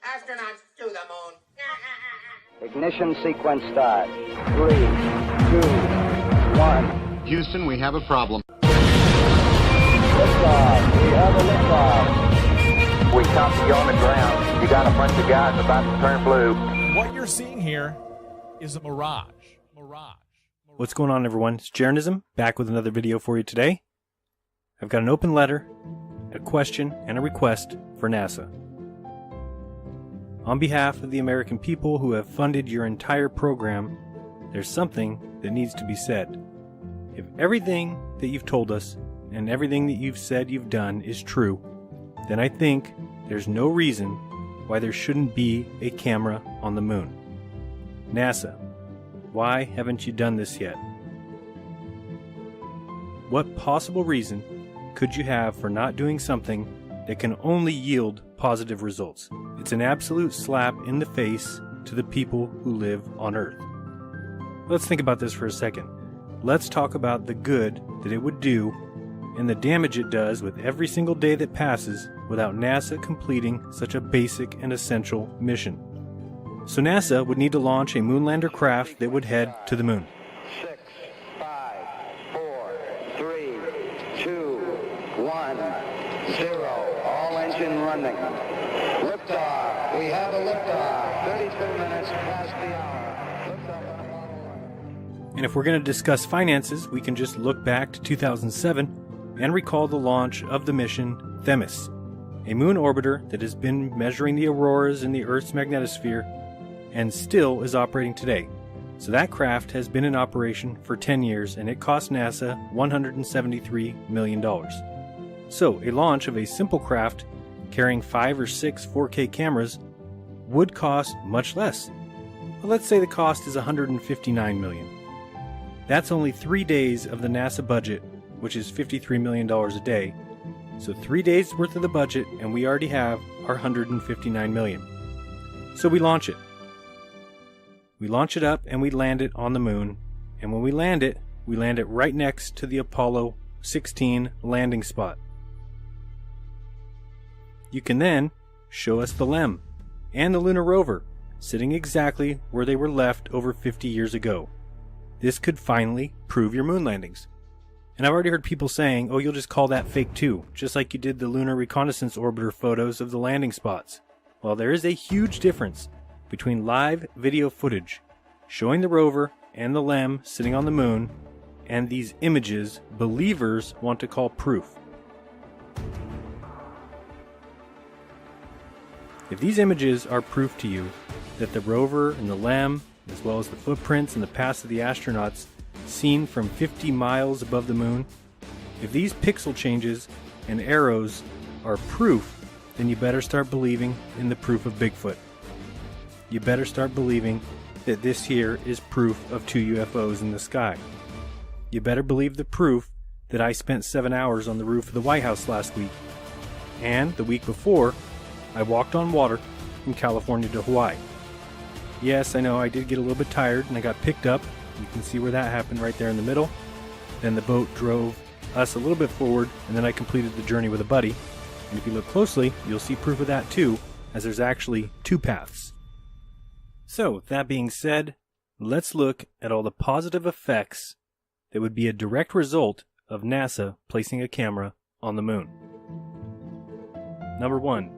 Astronauts to the moon. Ignition sequence start. 3, 2, 1. Houston, we have a problem. Liftoff. We have a liftoff. We copy you on the ground. You got a bunch of guys about to turn blue. What you're seeing here is a mirage. What's going on, everyone? It's Jeranism, back with another video for you today. I've got an open letter, a question, and a request for NASA. On behalf of the American people who have funded your entire program, there's something that needs to be said. If everything that you've told us and everything that you've said you've done is true, then I think there's no reason why there shouldn't be a camera on the moon. NASA, why haven't you done this yet? What possible reason could you have for not doing something that can only yield positive results? It's an absolute slap in the face to the people who live on Earth. Let's think about this for a second. Let's talk about the good that it would do and the damage it does with every single day that passes without NASA completing such a basic and essential mission. So NASA would need to launch a moonlander craft that would head to the moon. 6, 5, 4, 3, 2, 1, 0. All engine running. Liftoff. We have a liftoff. 32 minutes past the hour. Liftoff on Apollo 1. And if we're going to discuss finances, we can just look back to 2007 and recall the launch of the mission Themis, a moon orbiter that has been measuring the auroras in the Earth's magnetosphere and still is operating today. So that craft has been in operation for 10 years and it cost NASA $173 million. So a launch of a simple craft carrying 5 or 6 4K cameras would cost much less. Well, let's say the cost is $159 million. That's only 3 days of the NASA budget, which is $53 million a day. So 3 days worth of the budget and we already have our $159 million. So we launch it. We launch it up and we land it on the moon, and when we land it right next to the Apollo 16 landing spot. You can then show us the LEM and the lunar rover sitting exactly where they were left over 50 years ago. This could finally prove your moon landings. And I've already heard people saying, oh, you'll just call that fake too, just like you did the Lunar Reconnaissance Orbiter photos of the landing spots. Well, there is a huge difference between live video footage showing the rover and the LEM sitting on the moon and these images believers want to call proof. If these images are proof to you that the rover and the LEM, as well as the footprints and the past of the astronauts seen from 50 miles above the moon, if these pixel changes and arrows are proof, then you better start believing in the proof of Bigfoot. You better start believing that this here is proof of 2 UFOs in the sky. You better believe the proof that I spent 7 hours on the roof of the White House last week. And the week before, I walked on water from California to Hawaii. Yes, I know I did get a little bit tired and I got picked up. You can see where that happened right there in the middle. Then the boat drove us a little bit forward and then I completed the journey with a buddy. And if you look closely, you'll see proof of that too, as there's actually 2 paths. So, that being said, let's look at all the positive effects that would be a direct result of NASA placing a camera on the moon. Number 1,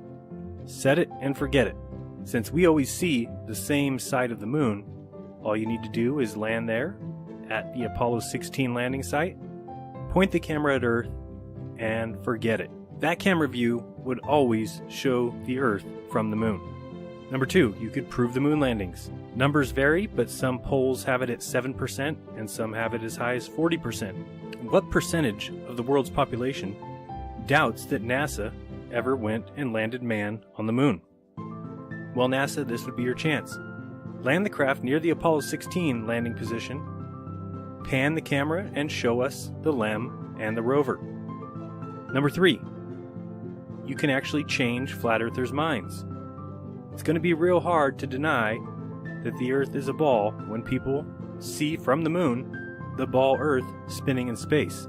set it and forget it. Since we always see the same side of the moon, all you need to do is land there at the Apollo 16 landing site, point the camera at Earth, and forget it. That camera view would always show the Earth from the moon. Number 2, you could prove the moon landings. Numbers vary, but some polls have it at 7% and some have it as high as 40%. What percentage of the world's population doubts that NASA ever went and landed man on the moon? Well, NASA, this would be your chance. Land the craft near the Apollo 16 landing position, pan the camera and show us the LEM and the rover. Number 3, you can actually change flat earthers' minds. It's going to be real hard to deny that the Earth is a ball when people see from the moon the ball Earth spinning in space.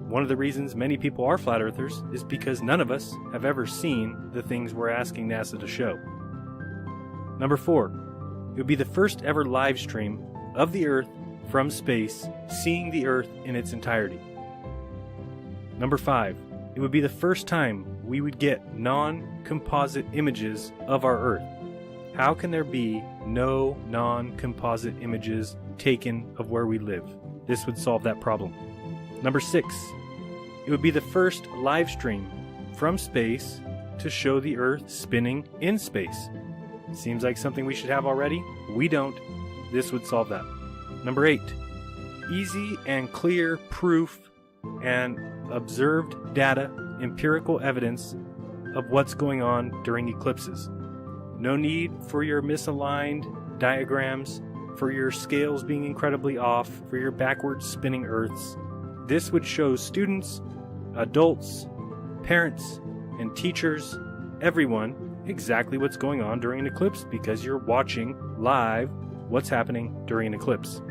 One of the reasons many people are flat earthers is because none of us have ever seen the things we're asking NASA to show. Number 4, it would be the first ever live stream of the Earth from space, seeing the Earth in its entirety. Number 5, it would be the first time we would get non-composite images of our Earth. How can there be no non-composite images taken of where we live? This would solve that problem. Number 6, it would be the first live stream from space to show the Earth spinning in space. Seems like something we should have already. We don't. This would solve that. Number 8, easy and clear proof and observed data, empirical evidence of what's going on during eclipses. No need for your misaligned diagrams, for your scales being incredibly off, for your backwards spinning Earths. This would show students, adults, parents, and teachers, everyone, exactly what's going on during an eclipse because you're watching live what's happening during an eclipse.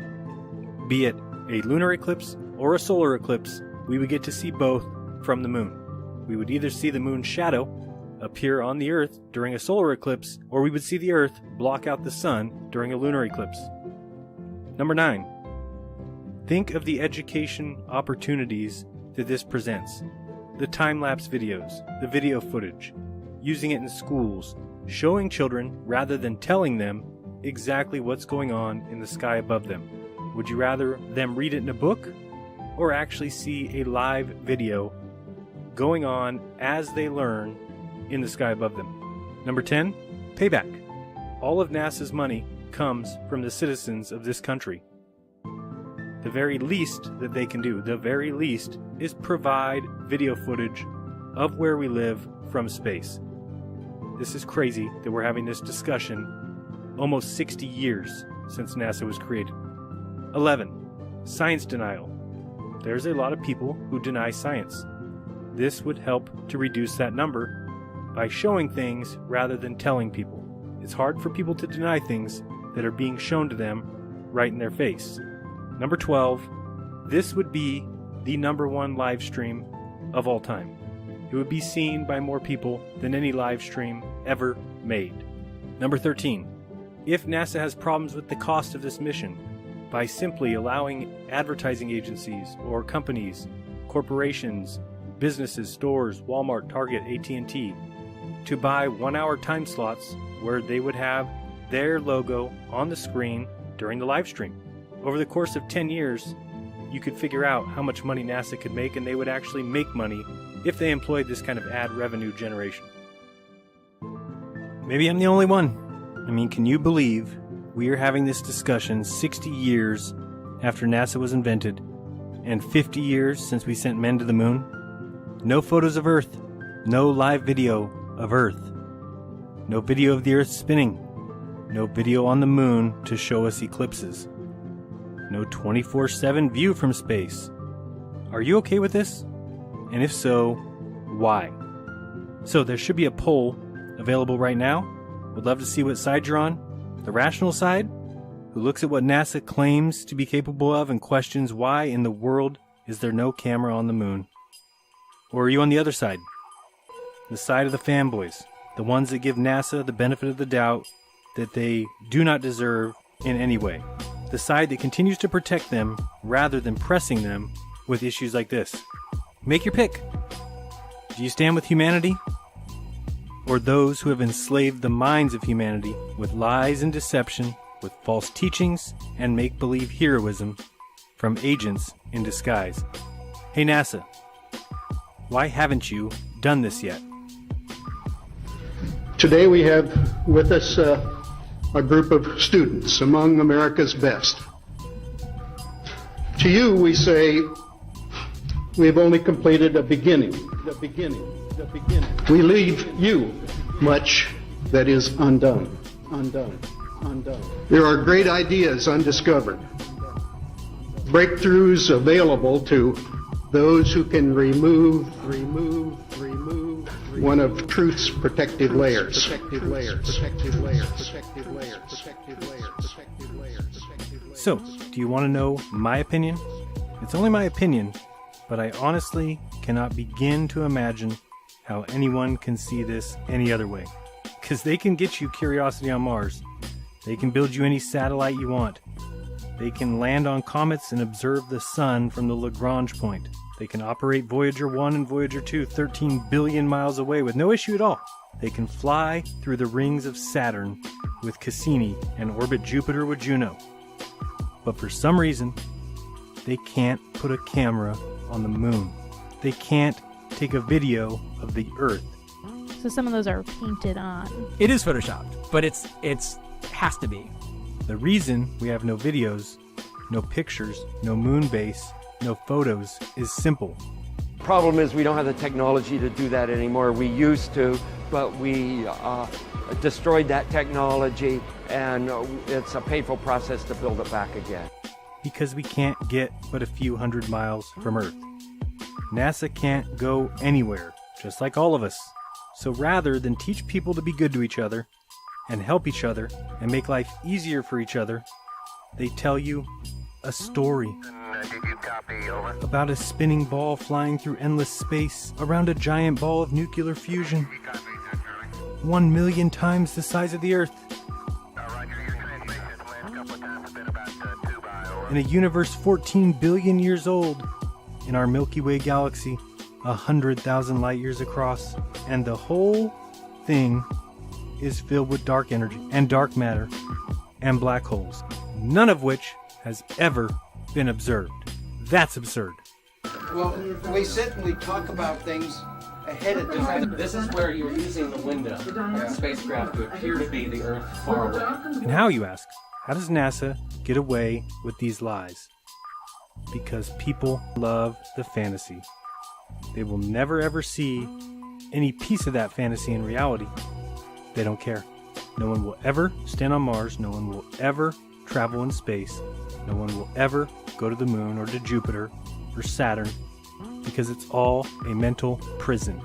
Be it a lunar eclipse or a solar eclipse, we would get to see both from the moon. We would either see the moon's shadow appear on the Earth during a solar eclipse, or we would see the Earth block out the sun during a lunar eclipse. Number 9, think of the education opportunities that this presents. The time-lapse videos, the video footage, using it in schools, showing children rather than telling them exactly what's going on in the sky above them. Would you rather them read it in a book or actually see a live video going on as they learn in the sky above them? Number 10, payback. All of NASA's money comes from the citizens of this country. The very least that they can do, the very least, is provide video footage of where we live from space. This is crazy that we're having this discussion almost 60 years since NASA was created. 11, science denial. There's a lot of people who deny science. This would help to reduce that number by showing things rather than telling people. It's hard for people to deny things that are being shown to them right in their face. Number 12, this would be the #1 live stream of all time. It would be seen by more people than any live stream ever made. Number 13, if NASA has problems with the cost of this mission, by simply allowing advertising agencies or companies, corporations, businesses, stores, Walmart, Target, AT&T, to buy 1-hour time slots where they would have their logo on the screen during the live stream. Over the course of 10 years, you could figure out how much money NASA could make, and they would actually make money if they employed this kind of ad revenue generation. Maybe I'm the only one. I mean, can you believe we are having this discussion 60 years after NASA was invented and 50 years since we sent men to the moon? No photos of Earth, no live video of Earth, no video of the Earth spinning, no video on the moon to show us eclipses, no 24/7 view from space. Are you okay with this? And if so, why? So there should be a poll available right now. Would love to see what side you're on. The rational side, who looks at what NASA claims to be capable of and questions why in the world is there no camera on the moon? Or are you on the other side? The side of the fanboys, the ones that give NASA the benefit of the doubt that they do not deserve in any way. The side that continues to protect them rather than pressing them with issues like this. Make your pick. Do you stand with humanity? Or those who have enslaved the minds of humanity with lies and deception, with false teachings and make-believe heroism from agents in disguise? Hey NASA, why haven't you done this yet? Today we have with us a group of students among America's best. To you we say, we have only completed a beginning. The beginning. We leave you much that is undone. There are great ideas undiscovered. Breakthroughs available to those who can remove one of truth's protective layers. So, do you want to know my opinion? It's only my opinion, but I honestly cannot begin to imagine how anyone can see this any other way. Because they can get you Curiosity on Mars. They can build you any satellite you want. They can land on comets and observe the sun from the Lagrange point. They can operate Voyager 1 and Voyager 2 13 billion miles away with no issue at all. They can fly through the rings of Saturn with Cassini and orbit Jupiter with Juno. But for some reason, they can't put a camera on the moon. They can't take a video of the Earth. So some of those are painted on. It is photoshopped, but it's has to be. The reason we have no videos, no pictures, no moon base, no photos is simple. Problem is we don't have the technology to do that anymore. We used to, but we destroyed that technology, and it's a painful process to build it back again. Because we can't get but a few hundred miles from Earth. NASA can't go anywhere, just like all of us. So rather than teach people to be good to each other, and help each other, and make life easier for each other, they tell you a story about a spinning ball flying through endless space around a giant ball of nuclear fusion, 1 million times the size of the Earth. In a universe 14 billion years old, in our Milky Way galaxy, 100,000 light years across, and the whole thing is filled with dark energy and dark matter and black holes, none of which has ever been observed. That's absurd. Well, we sit and we talk about things ahead of time. This is where you're using the window of the spacecraft to appear to be the Earth far away. And how, you ask? How does NASA get away with these lies? Because people love the fantasy. They will never ever see any piece of that fantasy in reality. They don't care. No one will ever stand on Mars. No one will ever travel in space. No one will ever go to the moon or to Jupiter or Saturn, because it's all a mental prison.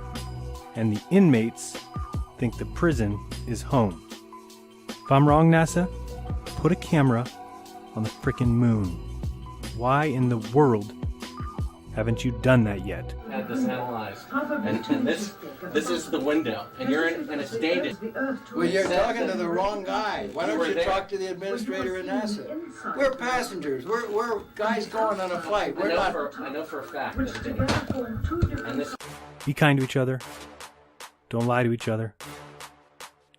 And the inmates think the prison is home. If I'm wrong, NASA, put a camera on the frickin' moon. Why in the world haven't you done that yet? Had this analyzed, and this is the window, and you're in, and it's dated. Well, you're talking to the wrong guy. Why don't you talk to the administrator at NASA? We're passengers. We're guys going on a flight. We're not. I know for a fact that it's dated. And this. Be kind to each other. Don't lie to each other.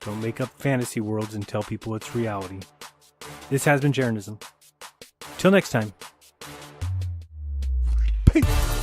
Don't make up fantasy worlds and tell people it's reality. This has been Jeranism. Till next time. Peace.